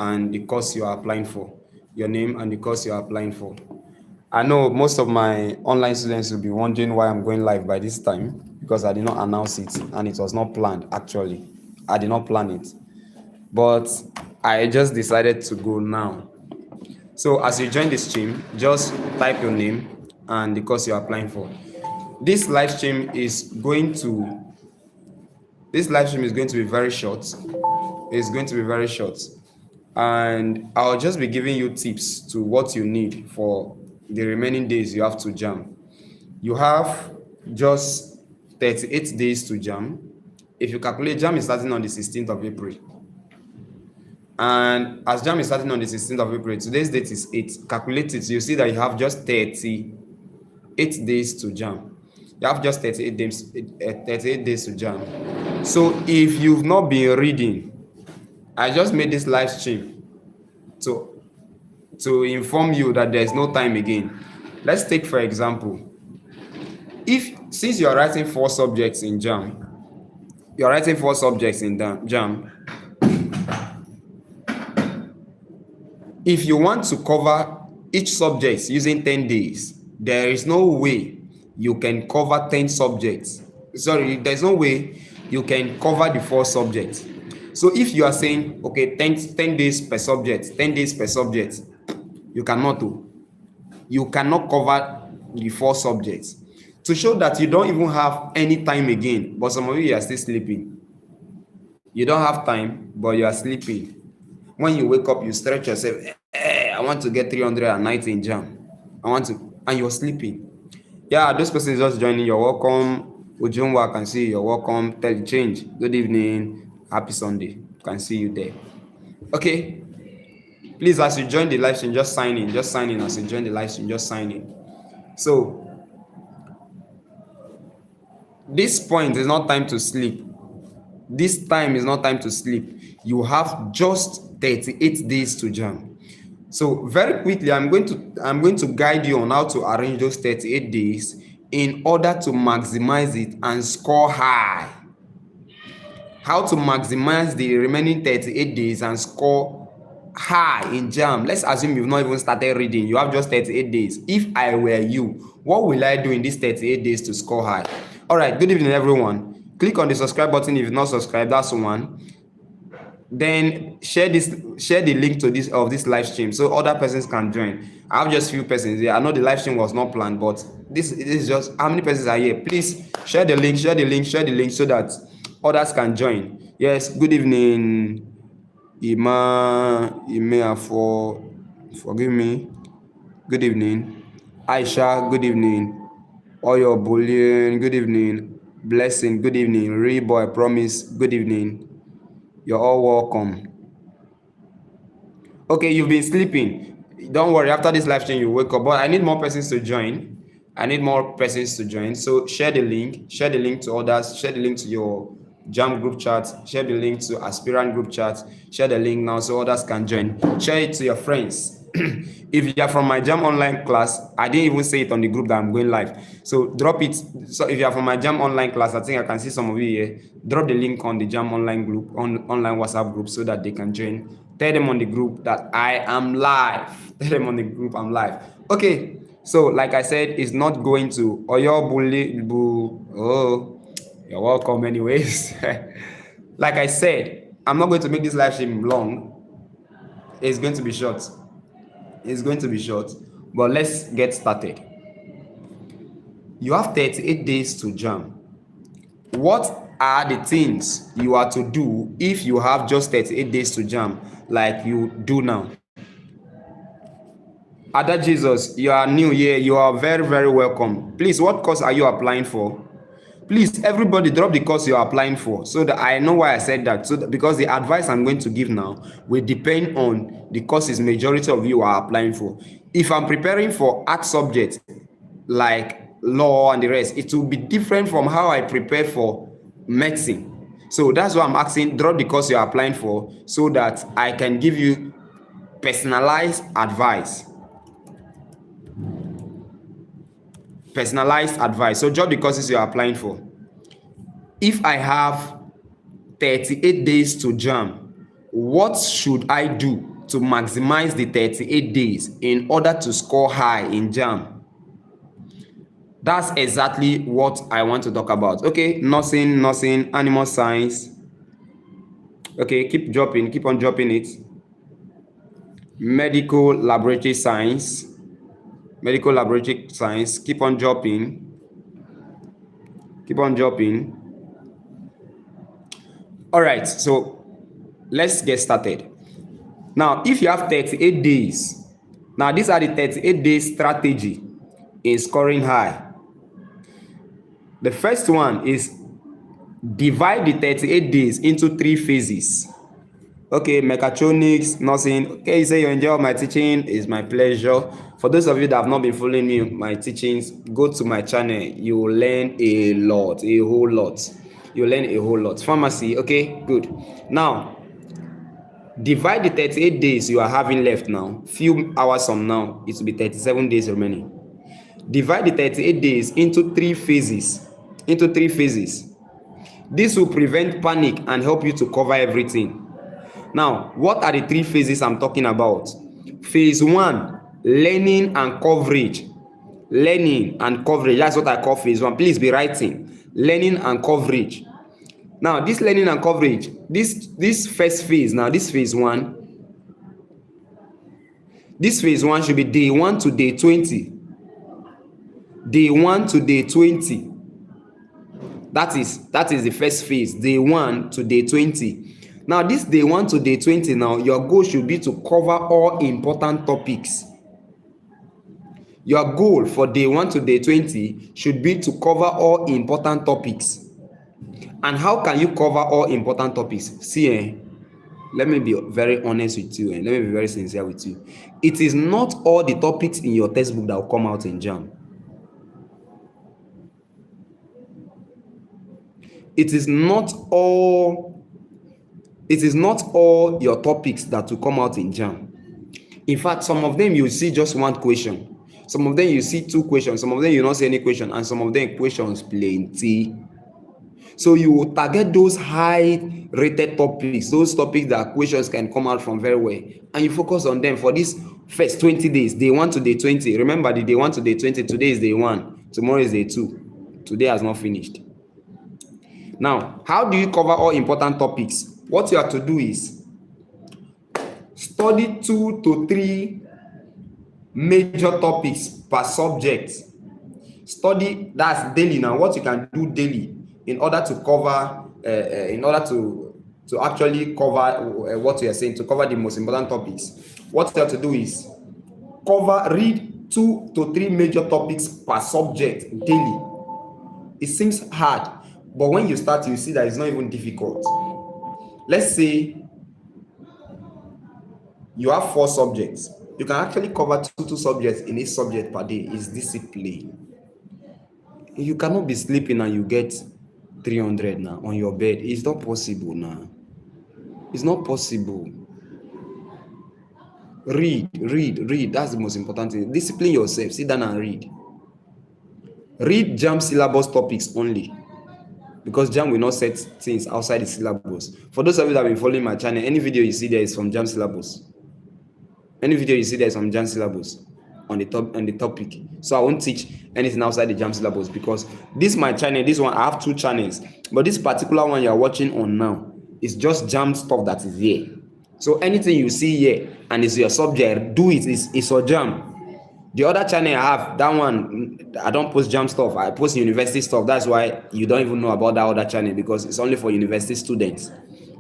and the course you are applying for. Your name and the course you are applying for. I know most of my online students will be wondering why I'm going live by this time because I did not announce it and it was not planned actually. I did not plan it. But I just decided to go now. So as you join the stream, just type your name and the course you're applying for. This live stream is going to be very short. It's going to be very short. And I'll just be giving you tips to what you need for the remaining days you have to jam. You have just 38 days to jam. If you calculate, jam is starting on the 16th of April. And as jam is starting on the 16th of April, today's date is 8. Calculate it, you see that you have just 38 days to jam. You have just 38 days to jam. So if you've not been reading, I just made this live stream to inform you that there's no time again. Let's take for example, since you are writing 4 subjects in Jamb, if you want to cover each subject using 10 days, there is no way you can cover 10 subjects. Sorry, there's no way you can cover the 4 subjects. So if you are saying, okay, 10 days per subject, 10 days per subject, you cannot do. You cannot cover the 4 subjects. To show that you don't even have any time again, but some of you are still sleeping. You don't have time, but you are sleeping. When you wake up, you stretch yourself. I want to get 390 in Jamb. And you're sleeping. Yeah, those persons just joining. You're welcome. Ujunwa, I can see you. You're welcome. Tell the change. Good evening. Happy Sunday. Can see you there. Okay. Please, as you join the live stream, just sign in. Just sign in as you join the live stream. Just sign in. So, this point is not time to sleep. This time is not time to sleep. You have just 38 days to jam. So very quickly, I'm going to guide you on how to arrange those 38 days in order to maximize it and score high. How to maximize the remaining 38 days and score high in Jamb. Let's assume you've not even started reading. You have just 38 days. If I were you, what will I do in these 38 days to score high? All right, good evening, everyone. Click on the subscribe button if you've not subscribed. That's one. Then share the link to this live stream so other persons can join. I have just few persons here. I know the live stream was not planned, but this is just how many persons are here. Please share the link so that others can join. Yes, good evening, Ima forgive me. Good evening, Aisha. Good evening, Oyo Bullion. Good evening, Blessing. Good evening, Reboy Promise. Good evening. You're all welcome. Okay, you've been sleeping. Don't worry, after this live stream, you wake up. But I need more persons to join. So share the link to others. Share the link to your Jamb group chat. Share the link to aspirant group chat. Share the link now so others can join. Share it to your friends. If you are from my Jamb online class, I didn't even say it on the group that I'm going live. So drop it. So if you are from my Jamb online class, I think I can see some of you here. Drop the link on the Jamb online group, online WhatsApp group, so that they can join. Tell them on the group that I am live. Tell them on the group I'm live. Okay. So like I said, it's not going to Oyo Bully. Oh, you're welcome anyways. Like I said, I'm not going to make this live stream long. It's going to be short. But let's get started. You have 38 days to jam. What are the things you are to do if you have just 38 days to jam, like you do now? Ada Jesus, you are new here. You are very, very welcome. Please, what course are you applying for? Please, everybody drop the course you are applying for so that I know why I said that. Because the advice I'm going to give now will depend on the courses majority of you are applying for. If I'm preparing for art subjects like law and the rest, it will be different from how I prepare for medicine. So that's why I'm asking, drop the course you're applying for so that I can give you personalized advice. So drop the courses you're applying for. If I have 38 days to jam, what should I do to maximize the 38 days in order to score high in Jamb? That's exactly what I want to talk about. Okay, nursing, animal science. Okay, keep on dropping it. Medical laboratory science. Keep on dropping. All right, so let's get started. Now, if you have 38 days, now these are the 38 days strategy in scoring high. The first one is divide the 38 days into 3 phases. Okay, mechatronics, nursing. Okay, you say you enjoy my teaching. It's my pleasure. For those of you that have not been following me, my teachings, go to my channel. You will learn a whole lot. You learn a whole lot. Pharmacy, okay, good. Now, divide the 38 days you are having left now. Few hours from now, it will be 37 days remaining. Divide the 38 days into 3 phases. This will prevent panic and help you to cover everything. Now, what are the 3 phases I'm talking about? Phase 1, learning and coverage. That's what I call phase 1. Please be writing. Learning and coverage. Now, this learning and coverage, this first phase, now this phase 1. This phase 1 should be day 1 to day 20. Day 1 to day 20. That is the first phase, day 1 to day 20. Now, this day 1 to day 20 now, your goal should be to cover all important topics. Your goal for day 1 to day 20 should be to cover all important topics. And how can you cover all important topics? See, let me be very honest with you, and let me be very sincere with you. It is not all the topics in your textbook that will come out in Jamb. It is not all your topics that will come out in Jamb. In fact, some of them you see just 1 question. Some of them you see 2 questions. Some of them you not see any question, and some of them questions plenty. So you will target those high rated topics, those topics that questions can come out from very well, and you focus on them for this first 20 days, day 1 to day 20. Remember, the day 1 to day 20, today is day 1, tomorrow is day 2. Today has not finished. Now, how do you cover all important topics? What you have to do is study 2 to 3 major topics per subject. Study, that's daily now, what you can do daily in order to cover, to actually cover what you are saying, to cover the most important topics. What you have to do is read 2 to 3 major topics per subject daily. It seems hard, but when you start, you see that it's not even difficult. Let's say you have 4 subjects. You can actually cover 2 subjects in each subject per day. It's discipline. You cannot be sleeping and you get 300 now on your bed. It's not possible now. It's not possible. Read. That's the most important thing. Discipline yourself. Sit down and read. Read Jamb syllabus topics only, because Jamb will not set things outside the syllabus. For those of you that have been following my channel, any video you see there is from Jamb syllabus. Any video you see there is from Jamb syllabus on the topic. So I won't teach anything outside the Jamb syllabus, because this my channel, this one, I have 2 channels, but this particular one you are watching on now is just Jamb stuff that is here. So anything you see here and it's your subject, do it. It's for Jamb. The other channel I have, that one, I don't post Jamb stuff. I post university stuff. That's why you don't even know about that other channel, because it's only for university students.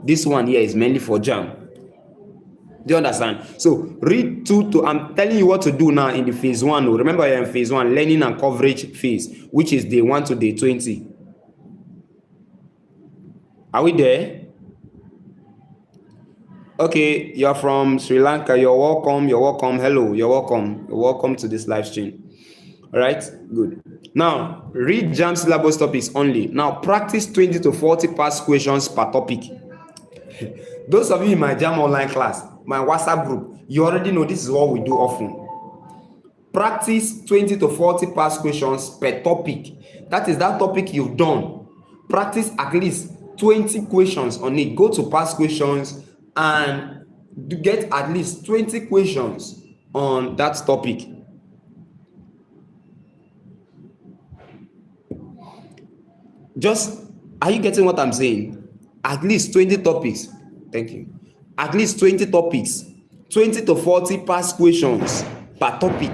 This one here is mainly for Jamb. Do you understand? So read 2 to, I'm telling you what to do now in the phase 1. Remember, you're in phase 1, learning and coverage phase, which is day 1 to day 20. Are we there? Okay, you're from Sri Lanka. You're welcome. Hello, you're welcome to this live stream. All right, good. Now, read Jamb syllabus topics only. Now, practice 20 to 40 past questions per topic. Those of you in my Jamb online class, my WhatsApp group, you already know this is what we do often. Practice 20 to 40 past questions per topic. That is that topic you've done. Practice at least 20 questions on it. Go to past questions and get at least 20 questions on that topic. Just, are you getting what I'm saying? At least 20 topics. Thank you. At least 20 topics, 20 to 40 past questions per topic.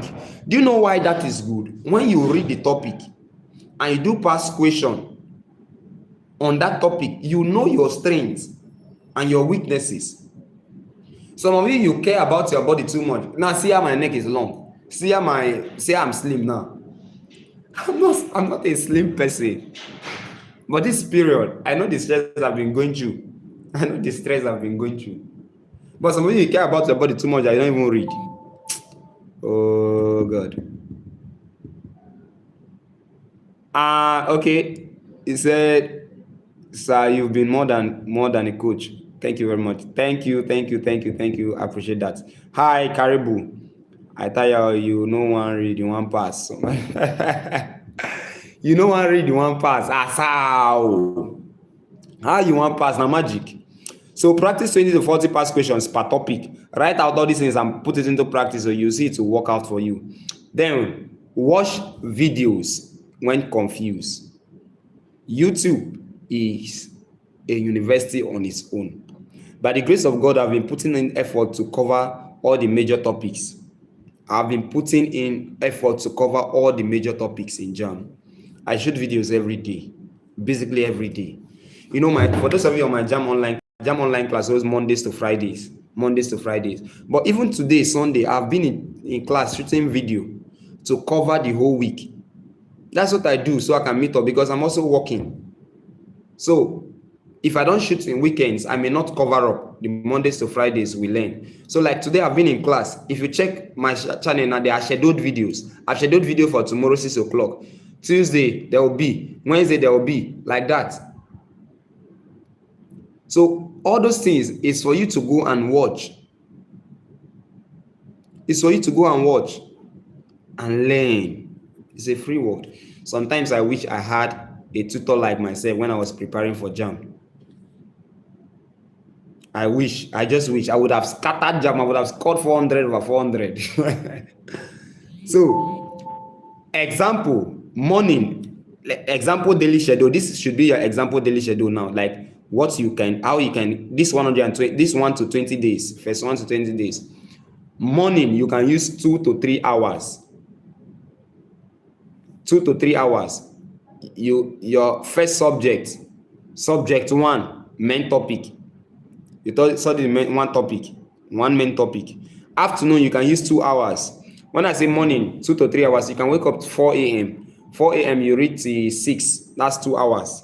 Do you know why that is good? When you read the topic and you do past question on that topic, you know your strengths and your weaknesses. Some of you care about your body too much. Now see how my neck is long. See I'm slim now. I'm not a slim person. But this period, I know the stress I've been going through. I know the stress I've been going through. But some of you care about your body too much, I don't even read. Oh God. Okay. He said, sir, you've been more than a coach. Thank you very much. Thank you. I appreciate that. Hi, Caribou. I tell you no one read, you one pass. You know one read, you one pass. How you want pass na magic. So practice 20 to 40 past questions per topic. Write out all these things and put it into practice so you see it will work out for you. Then watch videos when confused. YouTube is a university on its own. By the grace of God, I've been putting in effort to cover all the major topics. I've been putting in effort to cover all the major topics in Jamb. I shoot videos every day, basically every day. You know, for those of you on my Jamb online class was Mondays to Fridays. But even today, Sunday, I've been in class shooting video to cover the whole week. That's what I do so I can meet up because I'm also working. So if I don't shoot in weekends, I may not cover up the Mondays to Fridays we learn. So like today, I've been in class. If you check my channel now, there are scheduled videos. I've scheduled video for tomorrow 6 o'clock. Tuesday there will be. Wednesday there will be. Like that. So all those things is for you to go and watch. It's for you to go and watch and learn. It's a free word. Sometimes I wish I had a tutor like myself when I was preparing for Jamb. I just wish I would have scattered Jamb. I would have scored 400 over 400. So, example daily schedule. This should be your example daily schedule now. Like what you can, how you can, this 120, this 1 to 20 days, first 1 to 20 days. Morning, you can use 2 to 3 hours. 2 to 3 hours. Your first subject 1, main topic. You study one main topic. Afternoon, you can use 2 hours. When I say morning, 2 to 3 hours, you can wake up to 4 a.m. 4 a.m. you read till 6, that's 2 hours.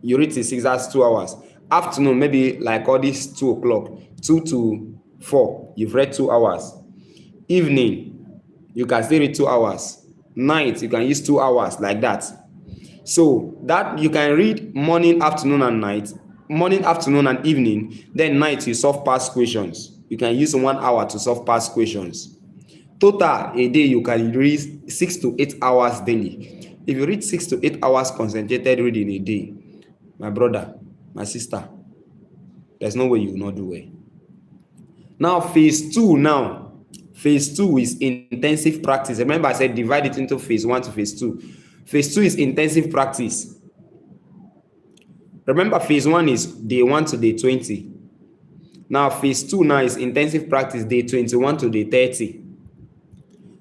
You read till 6, that's 2 hours. Afternoon, maybe like all this 2 o'clock, 2 to 4, you've read 2 hours. Evening, you can still read 2 hours. Night, you can use 2 hours, like that. So that you can read morning, afternoon, and night. Morning, afternoon, and evening. Then night, you solve past questions. You can use 1 hour to solve past questions. Total a day, you can read 6 to 8 hours daily. If you read 6 to 8 hours concentrated reading a day, my brother, my sister, there's no way you will not do well. Now, phase 2 is intensive practice. Remember I said divide it into phase 1 to phase 2. Phase 2 is intensive practice. Remember, phase 1 is day 1 to day 20. Now, phase 2 now is intensive practice, day 21 to day 30.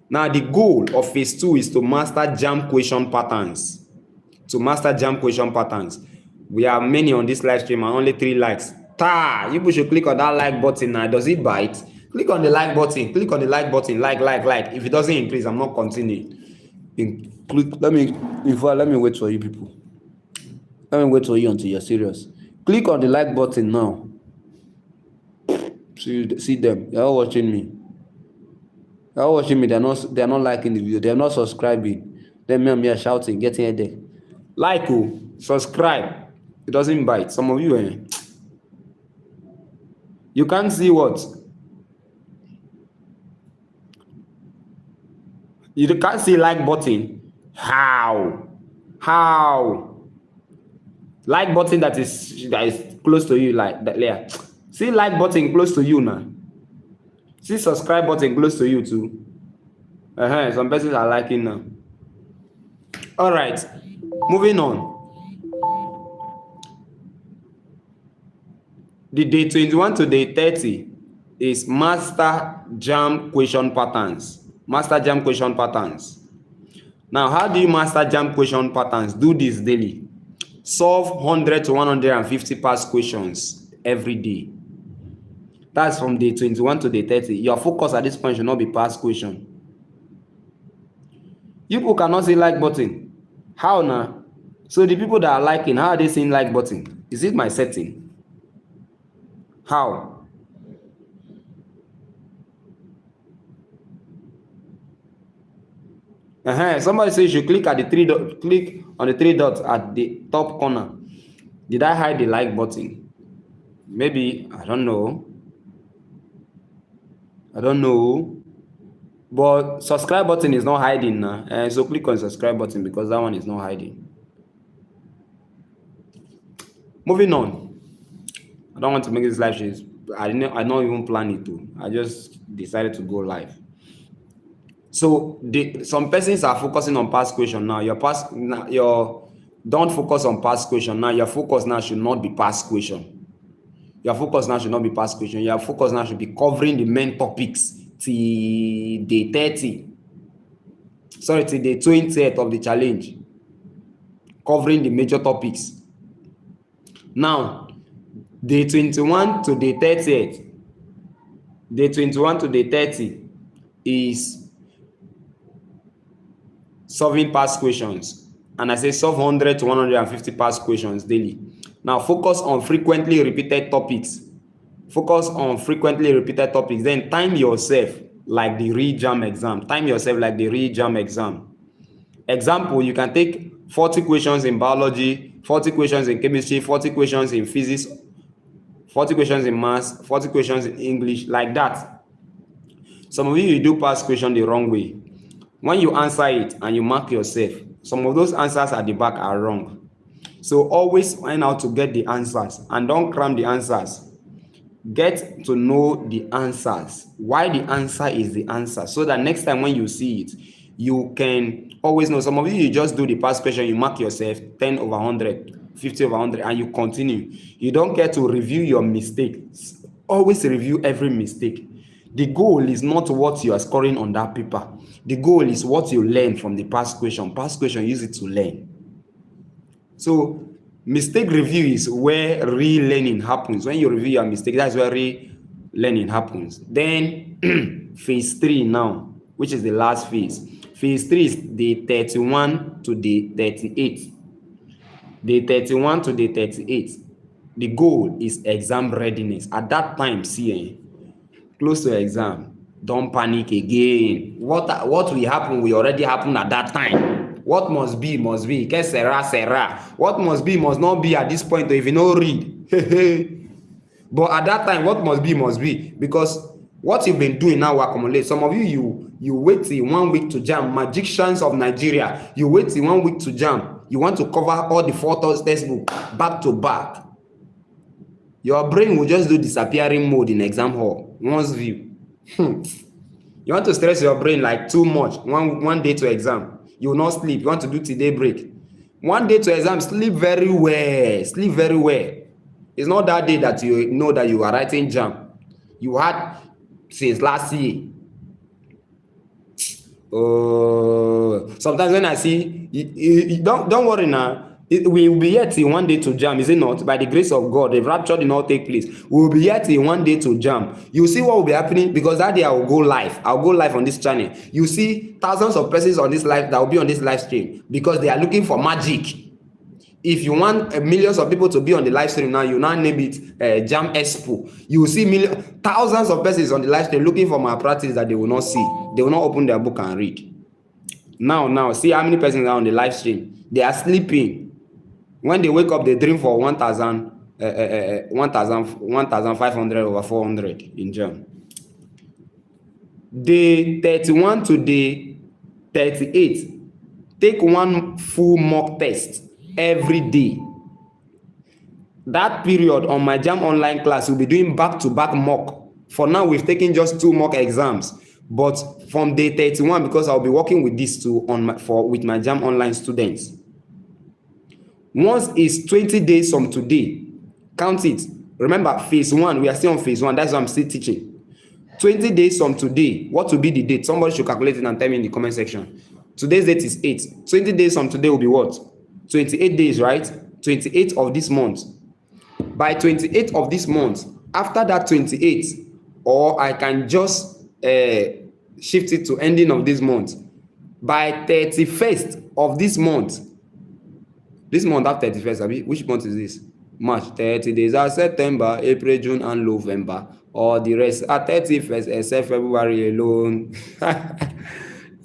Now, the goal of phase 2 is to master Jamb question patterns. We are many on this live stream and only 3 likes. You should click on that like button now. Does it bite? Click on the like button. Like. If it doesn't increase, I'm not continuing. Let me wait for you people. Let me wait for you until you're serious. Click on the like button now. See them. They're all watching me. They're not liking the video. They're not subscribing. Then me are shouting, getting a headache. Like, subscribe. It doesn't bite. Some of you, you can't see what? You can't see like button. How? Like button that is close to you, like that layer. See like button close to you now. See subscribe button close to you too. Some persons are liking now. All right, moving on. The day 21 to day 30 is master Jamb question patterns. Master Jamb question patterns. Now, how do you master Jamb question patterns? Do this daily. Solve 100 to 150 past questions every day. That's from day 21 to day 30. Your focus at this point should not be past question. You people cannot see like button. How now? So the people that are liking, how are they seeing like button? Is it my setting? How? Somebody says you click at the click on the three dots at the top corner. Did I hide the like button? Maybe, I don't know. But subscribe button is not hiding now. So click on subscribe button because that one is not hiding. Moving on. I don't want to make this live show. I don't even plan it to. I just decided to go live. So some persons are focusing on past question now. Don't focus on past question now. Your focus now should not be past question. Your focus now should not be past question. Your focus now should be covering the main topics till day 30. Sorry, till day 20th of the challenge. Covering the major topics. Now, day 21 to day 30th. Day 21 to day 30 is solving past questions. And I say solve 100 to 150 past questions daily. Now focus on frequently repeated topics. Focus on frequently repeated topics. Then time yourself like the real Jamb exam. Time yourself like the real Jamb exam. Example, you can take 40 questions in biology, 40 questions in chemistry, 40 questions in physics, 40 questions in maths, 40 questions in English, like that. Some of you do past question the wrong way. When you answer it and you mark yourself, some of those answers at the back are wrong. So always find out to get the answers and don't cram the answers. Get to know the answers. Why the answer is the answer. So that next time when you see it, you can always know. Some of you just do the past question, you mark yourself 10 over 100, 50 over 100, and you continue. You don't get to review your mistakes. Always review every mistake. The goal is not what you are scoring on that paper. The goal is what you learn from the past question. Past question, use it to learn. So mistake review is where real learning happens. When you review your mistake, that's where real learning happens. Then phase 3 now, which is the last phase. Phase 3 is day 31 to day 38. Day 31 to day 38. The goal is exam readiness. At that time, see, close to exam, don't panic again. What will happen will already happen at that time. What must be, must be. Será. What must be, must not be at this point, if you don't read. But at that time, what must be, must be. Because what you've been doing now will accumulate. Some of you wait till 1 week to Jamb. Magicians of Nigeria, you wait till 1 week to Jamb. You want to cover all the 4 textbooks back to back. Your brain will just do disappearing mode in exam hall. Once view. You want to stress your brain like too much. One day to exam. You will not sleep. You want to do today break. 1 day to exam, sleep very well. Sleep very well. It's not that day that you know that you are writing Jamb. You had since last year. Sometimes when I see, don't worry now. We will be here till 1 day to Jamb, is it not? By the grace of God, the rapture did not take place. We will be here till 1 day to Jamb. You see what will be happening, because that day I will go live. I'll go live on this channel. You see thousands of persons on this live that will be on this live stream because they are looking for magic. If you want millions of people to be on the live stream now, you now name it Jamb Expo. You will see thousands of persons on the live stream looking for my practice that they will not see. They will not open their book and read. Now, see how many persons are on the live stream. They are sleeping. When they wake up, they dream for 1,500 over 400 in Jamb. Day 31 to day 38, take 1 full mock test every day. that period on my Jamb online class, we'll be doing back-to-back mock. For now, we've taken just 2 mock exams, but from day 31, because I'll be working with these two with my Jamb online students. Once it's 20 days from today, count it. Remember, phase 1, we are still on phase 1. That's why I'm still teaching. 20 days from today, what will be the date? Somebody should calculate it and tell me in the comment section. Today's date is 8. 20 days from today will be what? 28 days, right? 28 of this month. By 28 of this month, after that 28, or I can just shift it to ending of this month. By 31st of this month after 31st, which month is this? March. 30 days are September, April, June, and November. All the rest are 31st, except February alone.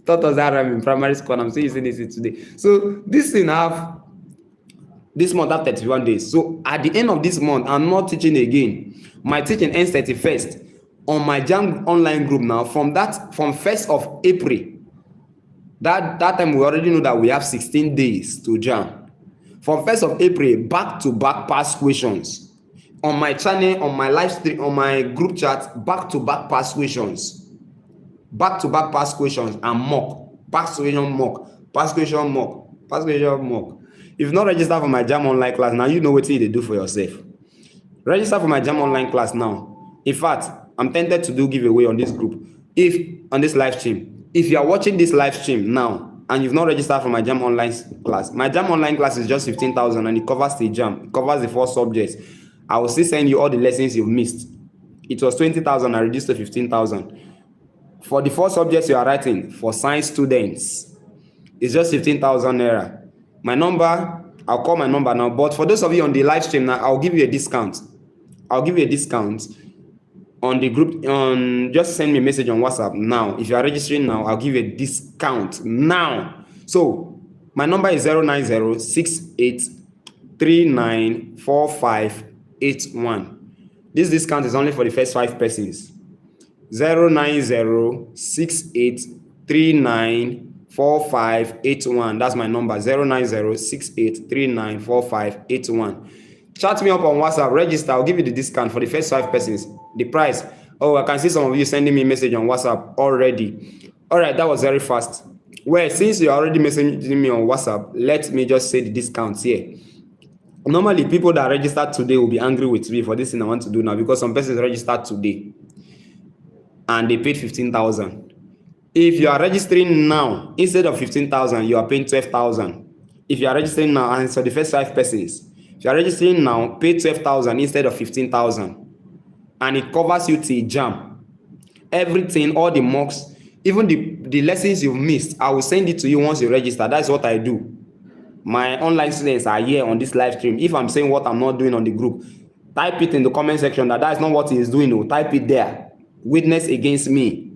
Thought was that rhyme in primary school, and I'm still using it today. So this thing this month have 31 days. So at the end of this month, I'm not teaching again. My teaching ends 31st on my Jamb online group now. From 1st of April, that time we already know that we have 16 days to Jamb. From 1st of April, back-to-back past questions. On my channel, on my live stream, on my group chat, back-to-back past questions. Back-to-back past questions and mock. Past question mock. Past question mock. Past question mock. If you've not registered for my Jamb online class, now you know what you do for yourself. Register for my Jamb online class now. In fact, I'm tempted to do giveaway on this group. On this live stream. If you are watching this live stream now, and you've not registered for my Jamb online class, my Jamb online class is just 15,000 and it covers the Jamb. It covers the 4 subjects. I will still send you all the lessons you've missed. It was 20,000, I reduced to 15,000. For the 4 subjects you are writing, for science students, it's just 15,000 naira. My number, I'll call my number now, but for those of you on the live stream now, I'll give you a discount. I'll give you a discount on the group. Just send me a message on WhatsApp now. If you are registering now, I'll give you a discount now. So my number is 09068394581. This discount is only for the first 5 persons. 09068394581. That's my number. 09068394581. Chat me up on WhatsApp, register. I'll give you the discount for the first 5 persons. The price. Oh, I can see some of you sending me a message on WhatsApp already. All right, that was very fast. Well, since you're already messaging me on WhatsApp, let me just say the discounts here. Normally, people that registered today will be angry with me for this thing I want to do now, because some persons registered today and they paid 15,000. If you are registering now, instead of 15,000, you are paying 12,000. If you are registering now, and so the first 5 persons, if you are registering now, pay 12,000 instead of 15,000, and it covers you till Jamb. Everything, all the mocks, even the lessons you've missed, I will send it to you once you register. That's what I do. My online students are here on this live stream. If I'm saying what I'm not doing on the group, type it in the comment section that is not what he is doing. No, type it there. Witness against me.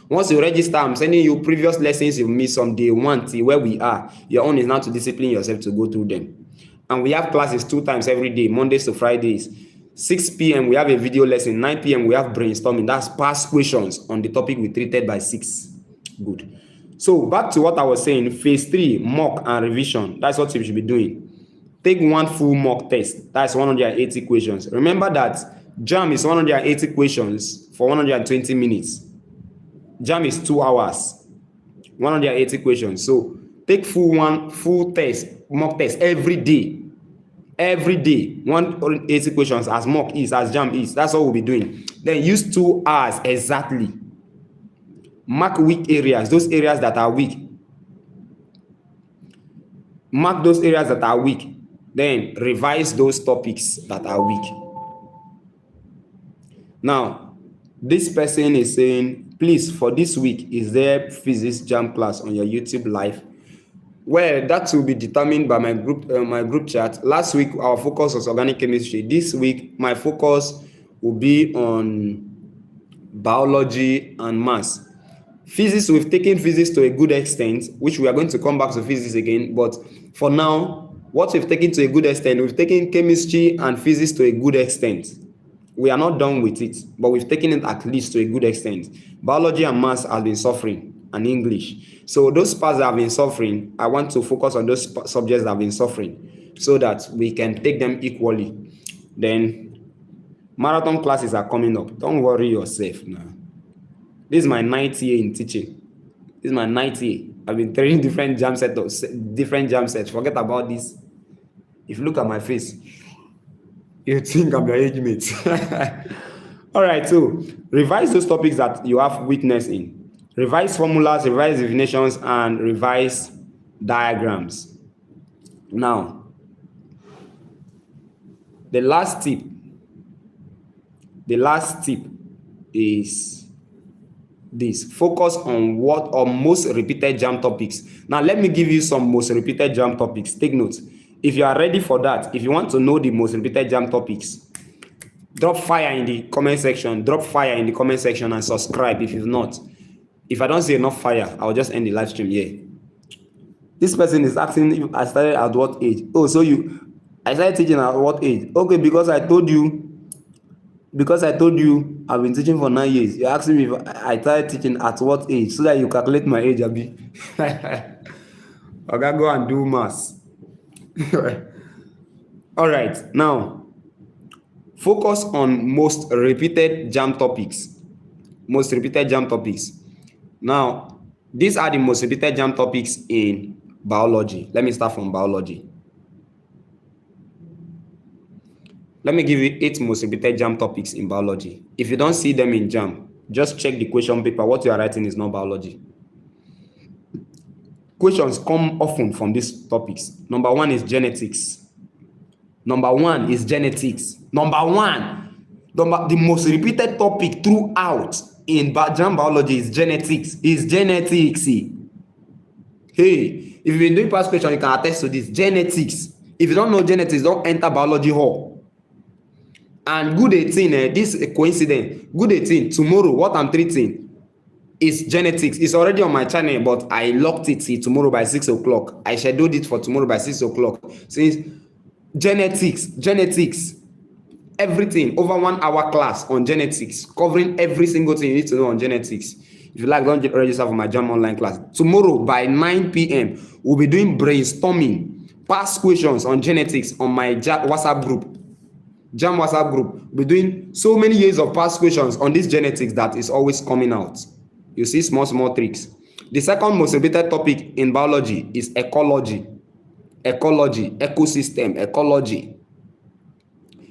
Once you register, I'm sending you previous lessons you've missed from day 1 till where we are. Your own is now to discipline yourself to go through them. And we have classes 2 times every day, Mondays to Fridays. 6 p.m. we have a video lesson. 9 p.m. we have brainstorming. That's past questions on the topic we treated by 6. Good. So back to what I was saying, phase 3, mock and revision. That's what you should be doing. Take 1 full mock test. That's 180 questions. Remember that Jamb is 180 questions for 120 minutes. Jamb is 2 hours. 180 questions. So take full test, mock test every day. Every day, 180 questions as mock is, as Jamb is. That's what we'll be doing. Then use 2 hours exactly. Mark weak areas, those areas that are weak. Mark those areas that are weak. Then revise those topics that are weak. Now, this person is saying, please, for this week, is there physics Jamb class on your YouTube live? Well, that will be determined by my group chat. Last week, our focus was organic chemistry. This week, my focus will be on biology and maths. Physics, we've taken physics to a good extent, which we are going to come back to physics again. But for now, what we've taken to a good extent, we've taken chemistry and physics to a good extent. We are not done with it, but we've taken it at least to a good extent. Biology and maths have been suffering, and English. So those parts that have been suffering, I want to focus on those subjects that have been suffering. so that we can take them equally. Then marathon classes are coming up. Don't worry yourself now. This is my 9th year in teaching. This is my 9th year. I've been training different jam sets. Forget about this. If you look at my face, you think I'm your age mate. All right, so revise those topics that you have weakness in. Revise formulas, revise definitions, and revise diagrams. Now, the last tip is this: focus on what or most repeated jam topics. Now let me give you some most repeated jam topics. Take note. If you are ready for that, if you want to know the most repeated jam topics, drop fire in the comment section. And subscribe if you've not. If I don't see enough fire, I'll just end the live stream here. This person is asking if I started at what age. Oh, so I started teaching at what age? Okay, because I told you I've been teaching for 9 years. You're asking me if I started teaching at what age, so that you calculate my age, Abi. Okay, go and do maths. All right, now focus on most repeated jam topics. Now, these are the most repeated jam topics in biology. Let me start from biology. Let me give you 8 most repeated jam topics in biology. If you don't see them in jam, just check the question paper. What you are writing is not biology. Questions come often from these topics. Number 1 is genetics. The most repeated topic throughout in jam biology is genetics. Hey, if you've been doing past question, you can attest to this. Genetics. If you don't know genetics, don't enter biology hall. And good 18, this is a coincidence. Good 18, tomorrow, what I'm treating is genetics. It's already on my channel, but I locked it till tomorrow by 6 o'clock. I scheduled it for tomorrow by 6 o'clock. Since genetics, everything, over 1 hour class on genetics, covering every single thing you need to know on genetics. If you like, don't register for my Jamb online class. Tomorrow by 9 p.m., we'll be doing brainstorming, past questions on genetics on my Jamb WhatsApp group. We're doing so many years of past questions on this genetics that is always coming out. You see small tricks. The second most repeated topic in biology is ecology. Ecosystem, ecology.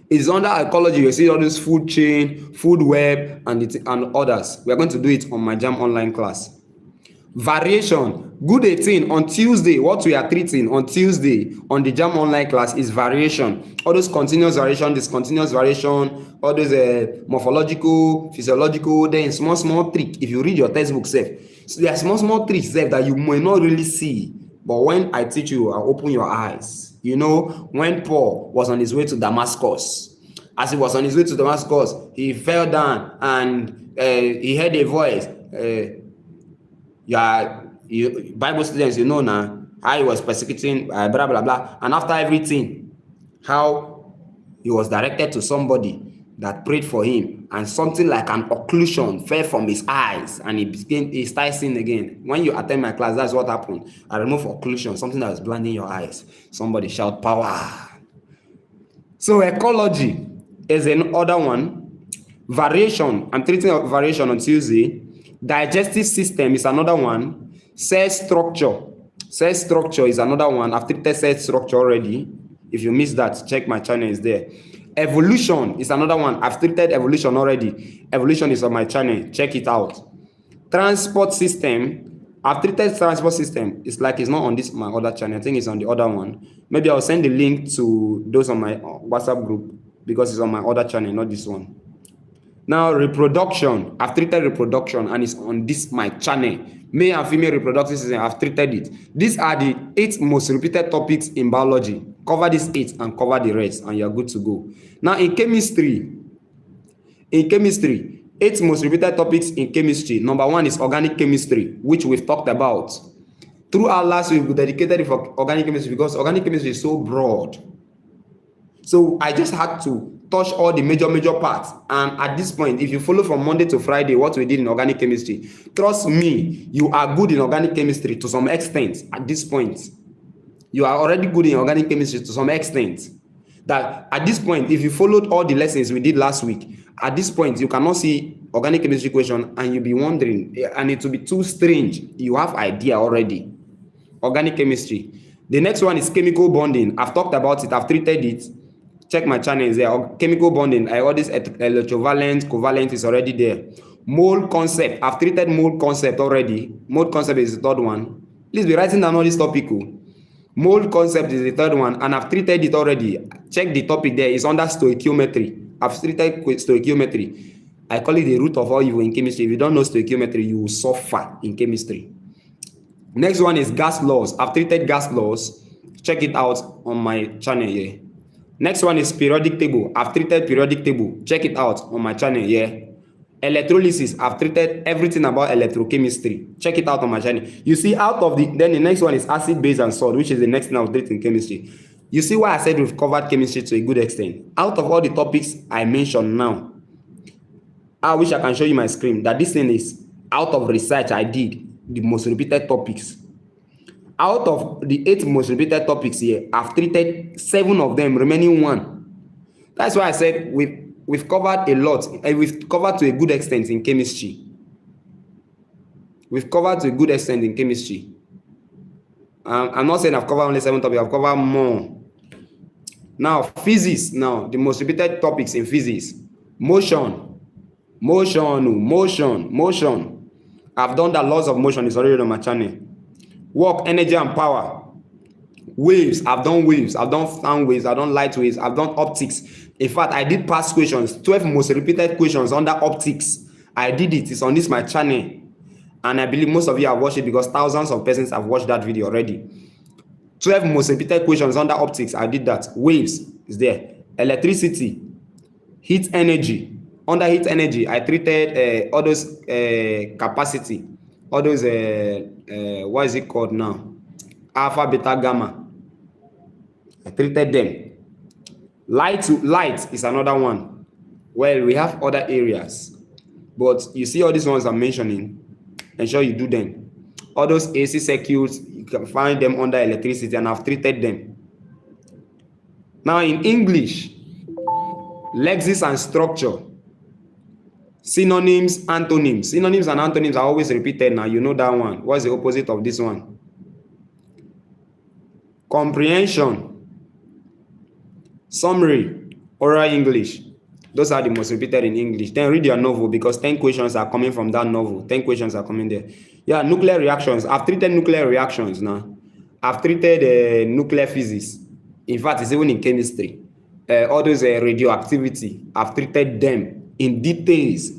It's under ecology. You see all this food chain, food web, and others. We are going to do it on my Jamb online class. Variation. Good 18 on Tuesday. What we are treating on Tuesday on the Jamb online class is variation. All those continuous variation, discontinuous variation, all those morphological, physiological, then small trick. If you read your textbook, so there are small tricks that you may not really see. But when I teach you, I'll open your eyes. You know, when Paul was on his way to Damascus, as he was on his way to Damascus, he fell down and he heard a voice. Bible students, you know now, how he was persecuting, blah, blah, blah. And after everything, how he was directed to somebody that prayed for him, and something like an occlusion fell from his eyes, and he started seeing again. When you attend my class, that's what happened. I removed occlusion, something that was blinding your eyes. Somebody shout power. So ecology is another one. Variation, I'm treating variation on Tuesday. Digestive system is another one. Cell structure is another one. I've treated cell structure already. If you missed that, check my channel, is there. Evolution is another one. I've treated evolution already. Evolution is on my channel. Check it out. Transport system. I've treated transport system. It's like it's not on my other channel. I think it's on the other one. Maybe I'll send the link to those on my WhatsApp group because it's on my other channel, not this one. Now, reproduction. I've treated reproduction and it's on my channel. Male and female reproductive system, I've treated it. These are the 8 most repeated topics in biology. Cover these 8 and cover the rest and you're good to go. Now, in chemistry, 8 most repeated topics in chemistry. Number 1 is organic chemistry, which we've talked about. Throughout last week, we dedicated it for organic chemistry because organic chemistry is so broad. So I just had to touch all the major parts. And at this point, if you follow from Monday to Friday what we did in organic chemistry, trust me, you are good in organic chemistry to some extent at this point. You are already good in organic chemistry to some extent. That at this point, if you followed all the lessons we did last week, at this point you cannot see organic chemistry question and you'll be wondering, and it will be too strange. You have idea already. Organic chemistry. The next one is chemical bonding. I've talked about it, I've treated it. Check my channels there. Chemical bonding, I all this electrovalent, covalent is already there. Mole concept, I've treated mole concept already. Mole concept is the third one. Please be writing down all this topic. Mole concept is the third one, and I've treated it already. Check the topic there, it's under stoichiometry. I've treated stoichiometry. I call it the root of all evil in chemistry. If you don't know stoichiometry, you will suffer in chemistry. Next one is gas laws. I've treated gas laws. Check it out on my channel here. Next one is periodic table. I've treated periodic table. Check it out on my channel here. Electrolysis. I've treated everything about electrochemistry. Check it out on my channel. You see, out of then the next one is acid, base, and salt, which is the next thing I'll treat in chemistry. You see why I said we've covered chemistry to a good extent. Out of all the topics I mentioned now, I wish I can show you my screen that this thing is out of research I did, the most repeated topics. Out of the 8 most repeated topics here, I've treated 7 of them, remaining 1. That's why I said we've covered a lot, and we've covered to a good extent in chemistry. We've covered to a good extent in chemistry. I'm not saying I've covered only 7 topics, I've covered more. Now, physics. Now, the most repeated topics in physics: motion. I've done the laws of motion, it's already on my channel. Work, energy, and power. Waves, I've done waves, I've done sound waves, I've done light waves, I've done optics. In fact, I did past questions, 12 most repeated questions under optics. I did it, it's on this my channel. And I believe most of you have watched it because thousands of persons have watched that video already. 12 most repeated questions under optics, I did that. Waves is there. Electricity, heat energy. Under heat energy, I treated all those capacity, all those, what is it called now? Alpha, beta, gamma. I treated them. Light is another one. Well, we have other areas, but you see all these ones I'm mentioning, ensure you do them. All those AC circuits, you can find them under electricity, and I've treated them. Now in English, lexis and structure, synonyms, antonyms. Synonyms and antonyms are always repeated now. You know that one. What's the opposite of this one? Comprehension, summary, oral English. Those are the most repeated in English. Then read your novel because 10 questions are coming from that novel. 10 questions are coming there. Yeah, nuclear reactions. I've treated nuclear reactions now. I've treated nuclear physics. In fact, it's even in chemistry. All those radioactivity. I've treated them in details.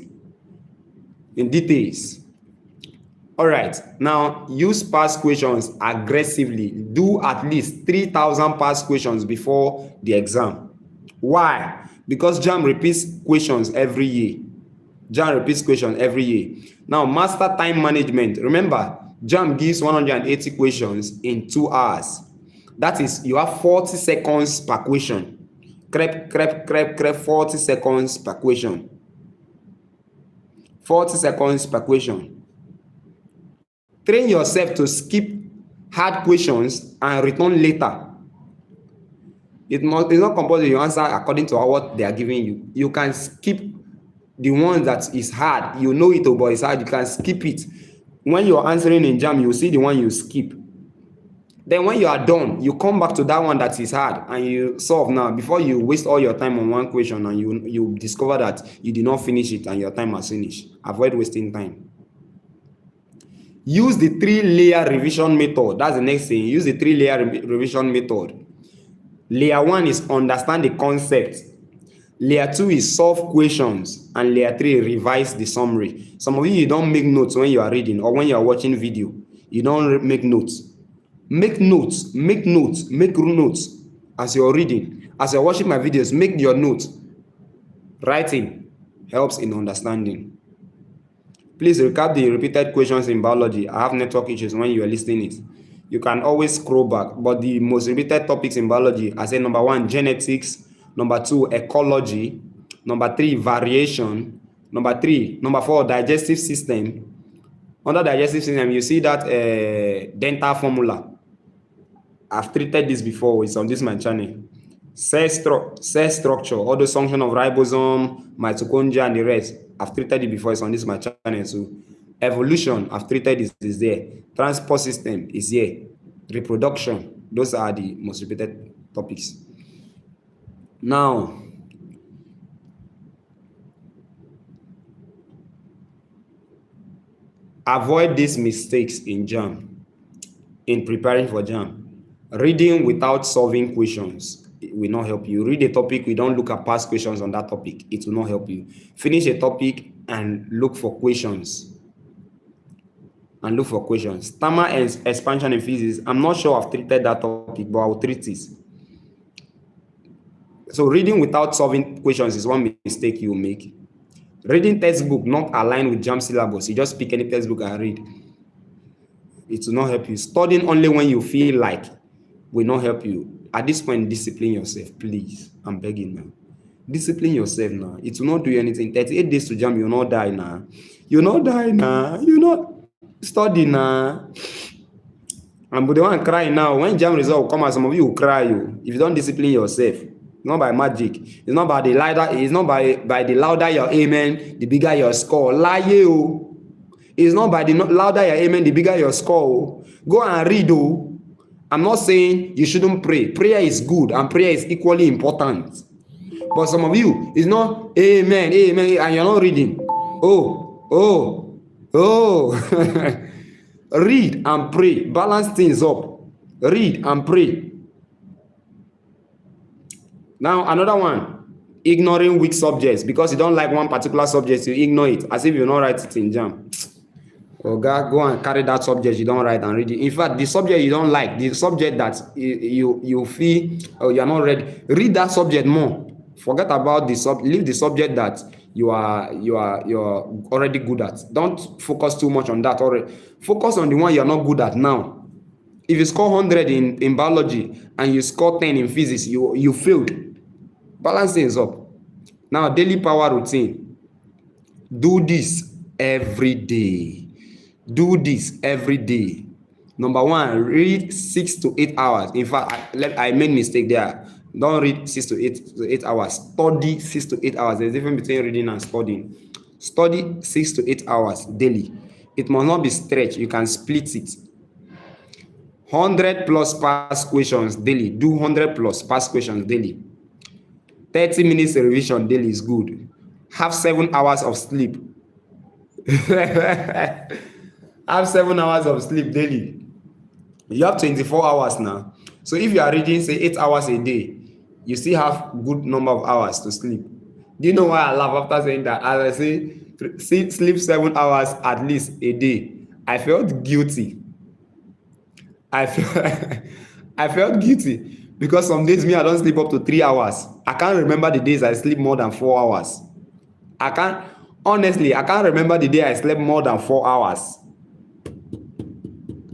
All right. Now, use past questions aggressively. Do at least 3,000 past questions before the exam. Why? Because Jamb repeats questions every year. Now, master time management. Remember, Jamb gives 180 questions in 2 hours. That is, you have 40 seconds per question. 40 seconds per question. 40 seconds per question. Train yourself to skip hard questions and return later. It's not compulsory you answer according to what they are giving you. You can skip the one that is hard. You know it, but it's hard. You can skip it. When you're answering in Jamb, you see the one you skip. Then when you are done, you come back to that one that is hard and you solve now before you waste all your time on one question and you discover that you did not finish it and your time has finished. Avoid wasting time. Use the 3-layer revision method. That's the next thing. Use the 3-layer revision method. Layer 1 is understand the concept. Layer 2 is solve questions. And layer 3, revise the summary. Some of you don't make notes when you are reading or when you are watching video. You don't make notes. Make notes as you're reading. As you're watching my videos, make your notes. Writing helps in understanding. Please recap the repeated questions in biology. I have network issues when you are listening it. You can always scroll back, but the most repeated topics in biology, I said number 1, genetics, number 2, ecology, number 3, variation, number 4, digestive system. Under digestive system, you see that dental formula. I've treated this before. It's on this my channel. Cell structure, all the function of ribosome, mitochondria, and the rest. I've treated it before. It's on this my channel. So evolution, I've treated this is there. Transport system is here. Reproduction, those are the most repeated topics. Now, avoid these mistakes in Jamb. In preparing for Jamb, reading without solving questions will not help you. Read a topic, we don't look at past questions on that topic. It will not help you. Finish a topic and look for questions. Stammer and expansion in physics. I'm not sure I've treated that topic, but I'll treat it. So reading without solving questions is one mistake you make. Reading textbook not aligned with Jamb syllabus. You just pick any textbook and read. It will not help you. Studying only when you feel like will not help you. At this point, discipline yourself, please. I'm begging now. Discipline yourself now. It will not do anything. 38 days to Jamb, you'll not die now. You'll not die now. You'll not study now. And but the one crying now, when Jamb result will come out, some of you will cry you. If you don't discipline yourself. It's not by magic. It's not by the louder. It's not by the louder your amen, the bigger your score. Lie you. It's not by the louder your amen, the bigger your score. Go and read. I'm not saying you shouldn't pray. Prayer is good and prayer is equally important. But some of you, it's not amen, and you're not reading. Read and pray. Balance things up. Read and pray. Now, another one. Ignoring weak subjects. Because you don't like one particular subject, you ignore it. As if you don't write it in Jamb. Oh God, go and carry that subject you don't write and read it. In fact, the subject you don't like, the subject that you feel you're not ready, read that subject more. Forget about leave the subject that you're already good at. Don't focus too much on that already. Focus on the one you're not good at now. If you score 100 in biology and you score 10 in physics, you failed. Balance things up. Now, daily power routine. Do this every day. Do this every day. Number one, read 6 to 8 hours. In fact, I made a mistake there. Don't read 6 to 8 hours. Study 6 to 8 hours. There's a difference between reading and studying. Study 6 to 8 hours daily. It must not be stretched. You can split it. 100 plus past questions daily. Do 100 plus past questions daily. 30 minutes revision daily is good. Have 7 hours of sleep. Have 7 hours of sleep daily. You have 24 hours now. So if you are reading, say 8 hours a day, you still have good number of hours to sleep. Do you know why I laugh after saying that? As I say, sleep 7 hours at least a day. I felt guilty. I felt guilty because some days I don't sleep up to 3 hours. I can't remember the days I sleep more than 4 hours. Honestly, I can't remember the day I slept more than 4 hours.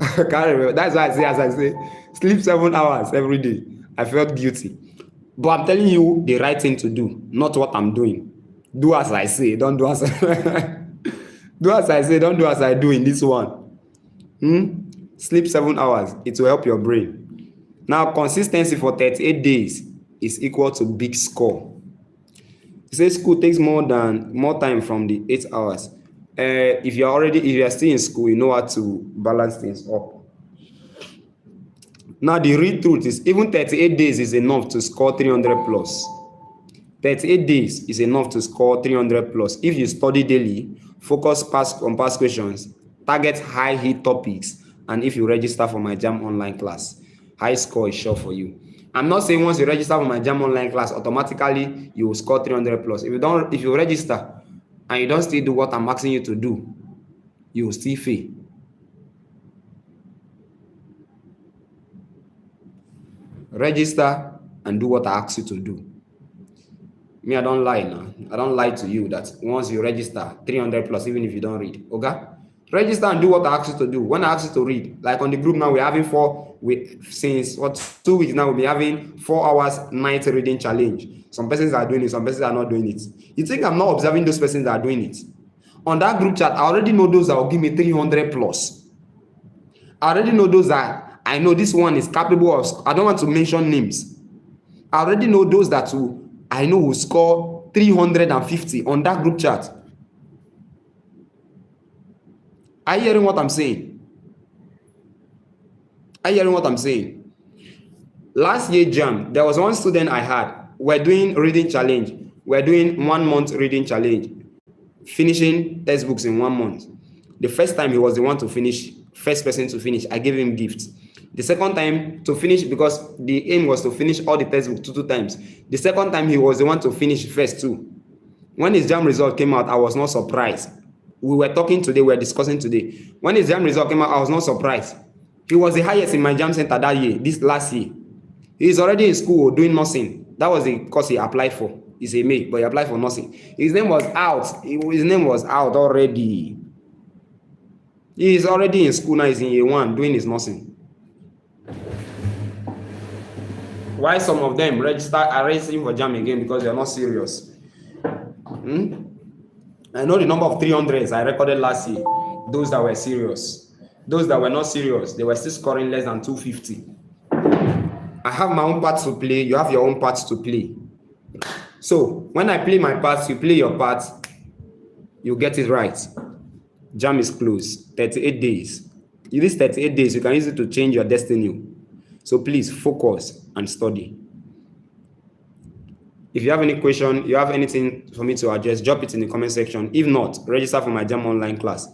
I can't remember. That's why I say, sleep 7 hours every day. I felt guilty. But I'm telling you the right thing to do, not what I'm doing. Do as I say, don't do as I do as I say, don't do as I do in this one. Sleep 7 hours. It will help your brain. Now, consistency for 38 days is equal to big score. You say school takes more time from the 8 hours. If you are still in school, you know how to balance things up. Now, the real truth is even 38 days is enough to score 300 plus. 38 days is enough to score 300 plus. If you study daily, focus on past questions, target high hit topics, and if you register for my Jamb online class, high score is sure for you. I'm not saying once you register for my Jamb online class, automatically you will score 300 plus. If you register and you don't still do what I'm asking you to do, you will still fail. Register and do what I ask you to do. Me, I don't lie now. I don't lie to you that once you register, 300 plus, even if you don't read. Okay? Register and do what I ask you to do. When I ask you to read, like on the group now, we're having since 2 weeks now, we'll be having 4 hours night reading challenge. Some persons are doing it, some persons are not doing it. You think I'm not observing those persons that are doing it? On that group chat, I already know those that will give me 300 plus. I already know those that I know this one is capable of, I don't want to mention names. I already know those that I know will score 350 on that group chat. Are you hearing what I'm saying? Are you hearing what I'm saying? Last year Jamb, there was one student I had. We're doing reading challenge. We're doing 1 month reading challenge, finishing textbooks in 1 month. The first time he was the one to finish, first person to finish. I gave him gifts. The second time to finish, because the aim was to finish all the textbooks two times. The second time he was the one to finish first too. When his Jamb result came out, I was not surprised. We were talking today, we were discussing today. When his Jamb result came out, I was not surprised. He was the highest in my Jamb center that year, this last year. He's already in school doing nursing. That was the course he applied for. He's a mate, but he applied for nursing. His name was out. His name was out already. He is already in school now. He's in year 1 doing his nursing. Why some of them are registering for Jamb again? Because they are not serious. I know the number of 300s I recorded last year. Those that were serious. Those that were not serious, they were still scoring less than 250. I have my own parts to play. You have your own parts to play. So when I play my parts, you play your parts. You get it right. Jamb is closed. 38 days. In these 38 days, you can use it to change your destiny. So please focus and study. If you have any question, you have anything for me to address, drop it in the comment section. If not, register for my Jamb online class.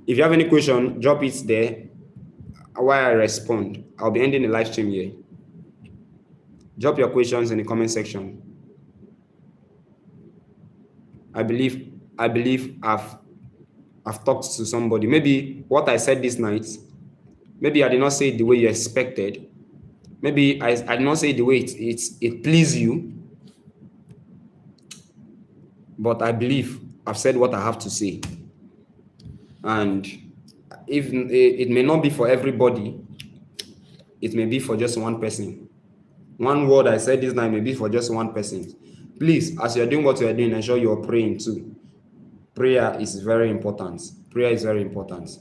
If you have any question, drop it there while I respond. I'll be ending the live stream here. Drop your questions in the comment section. I believe I've talked to somebody. Maybe what I said this night, maybe I did not say it the way you expected. Maybe I did not say it the way it pleased you. But I believe I've said what I have to say. And if it may not be for everybody, it may be for just one person. One word I said this night may be for just one person. Please, as you're doing what you're doing, ensure you're praying too. Prayer is very important. Prayer is very important.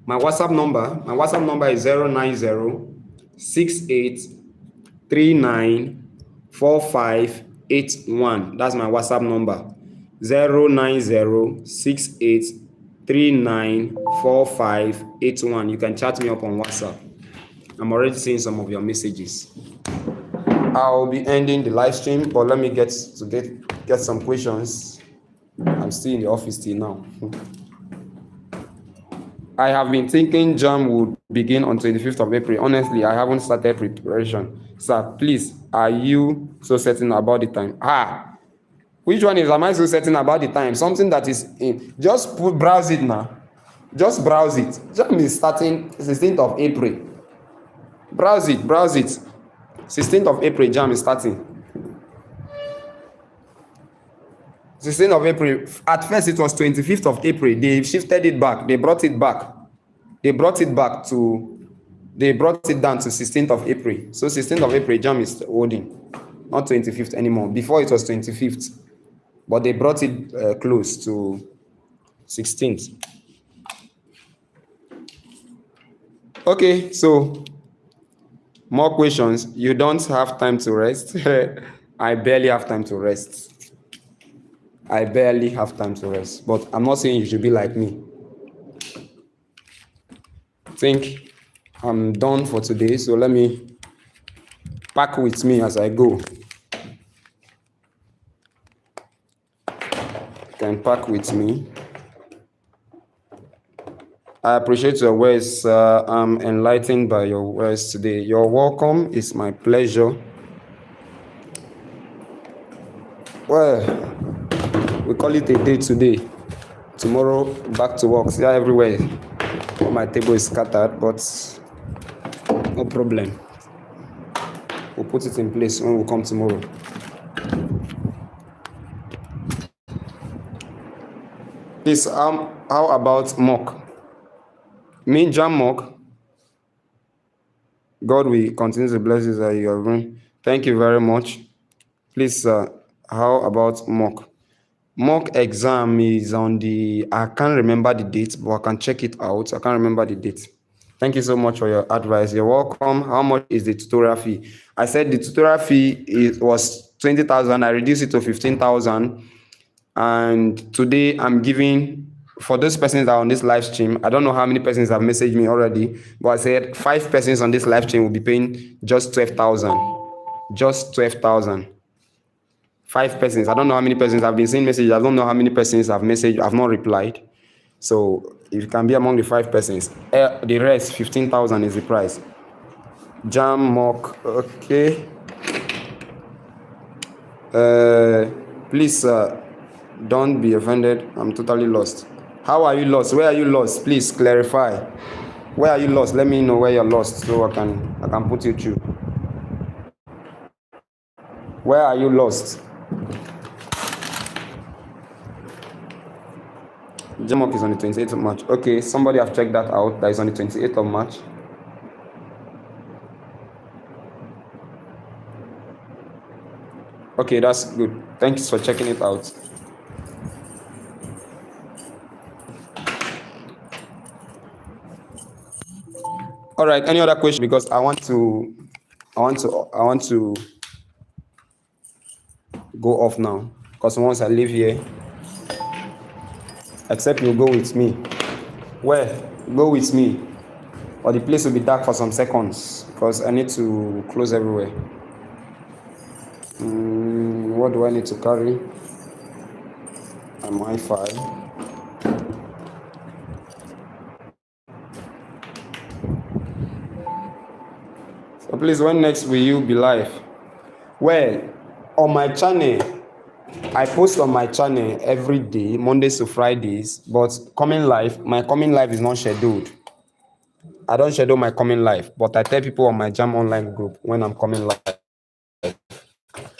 My WhatsApp number is 09068394581. That's my WhatsApp number. 09068394581. You can chat me up on WhatsApp. I'm already seeing some of your messages. I'll be ending the live stream, but let me get some questions. I'm still in the office till now. I have been thinking Jamb would begin on 25th of April. Honestly, I haven't started preparation. Sir, please, are you so certain about the time? Which one am I so certain about the time? Something that is in. Just browse it now. Just browse it. Jamb is starting 16th of April. Browse it. 16th of April, Jamb is starting. 16th of April. At first, it was 25th of April. They shifted it back. They brought it back. They brought it down to 16th of April. So 16th of April, Jamb is holding. Not 25th anymore. Before it was 25th. But they brought it close to 16th. Okay, so more questions. You don't have time to rest. I barely have time to rest. But I'm not saying you should be like me. I think I'm done for today, so let me pack with me as I go. You can pack with me. I appreciate your words. I'm enlightened by your words today. You're welcome. It's my pleasure. Well, we call it a day today. Tomorrow, back to work. See, everywhere. My table is scattered, but no problem. We'll put it in place when we come tomorrow. Please, how about mock? Jamb mock. God will continue to bless you that you are doing. Thank you very much. Please, how about mock? Mock exam is on the, I can't remember the date, but I can check it out. I can't remember the date. Thank you so much for your advice. You're welcome. How much is the tutorial fee? I said the tutorial fee was 20,000. I reduced it to 15,000. And today I'm giving, for those persons that are on this live stream, I don't know how many persons have messaged me already, but I said 5 persons on this live stream will be paying just 12,000. Just 12,000. 5 persons. I don't know how many persons have been seeing messages. I don't know how many persons have messaged. I've not replied. So if you can be among the 5 persons, the rest 15,000 is the price. Jam mock. Okay. Please, don't be offended. I'm totally lost. How are you lost? Where are you lost? Please clarify. Where are you lost? Let me know where you're lost so I can put you through. Where are you lost? Jamok is on the 28th of March. Okay, somebody have checked that out. That is on the 28th of March. Okay, that's good. Thanks for checking it out. All right. Any other question? Because I want to go off now. Because once I leave here, except you go with me. Where? Go with me. Or the place will be dark for some seconds because I need to close everywhere. What do I need to carry? My Wi-Fi. So please, when next will you be live? Well, on my channel, I post on my channel every day, Mondays to Fridays, but my coming live is not scheduled. I don't schedule my coming live, but I tell people on my Jamb online group when I'm coming live.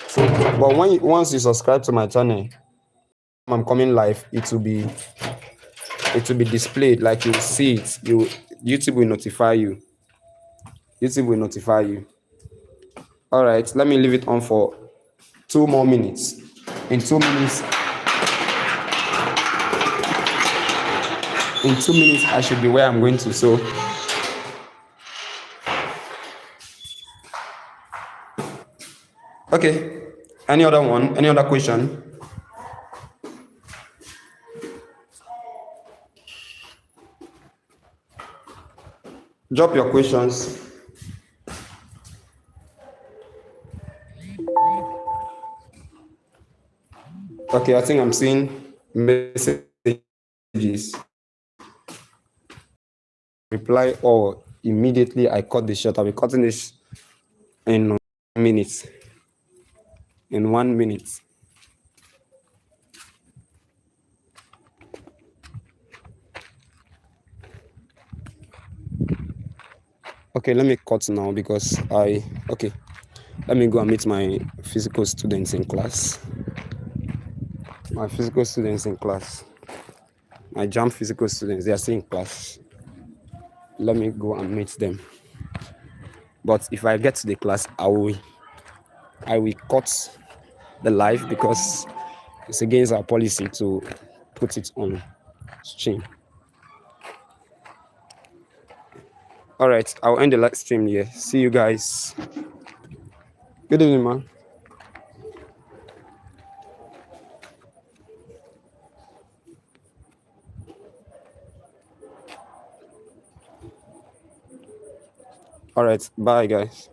So, but once you subscribe to my channel, I'm coming live, it will be displayed, like you'll see it. YouTube will notify you. YouTube will notify you. All right, let me leave it on for 2 more minutes. In 2 minutes, I should be where I'm going to. So, okay. Any other one? Any other question? Drop your questions. Okay, I think I'm seeing messages. Reply all immediately. I cut the short. I'll be cutting this in minutes. In 1 minute. Okay, let me cut now because okay. Let me go and meet my physical students in class. My physical students in class. My Jamb physical students, they are still in class. Let me go and meet them. But if I get to the class, I will cut the live because it's against our policy to put it on stream. All right, I'll end the live stream here. See you guys. Good evening, man. All right, bye, guys.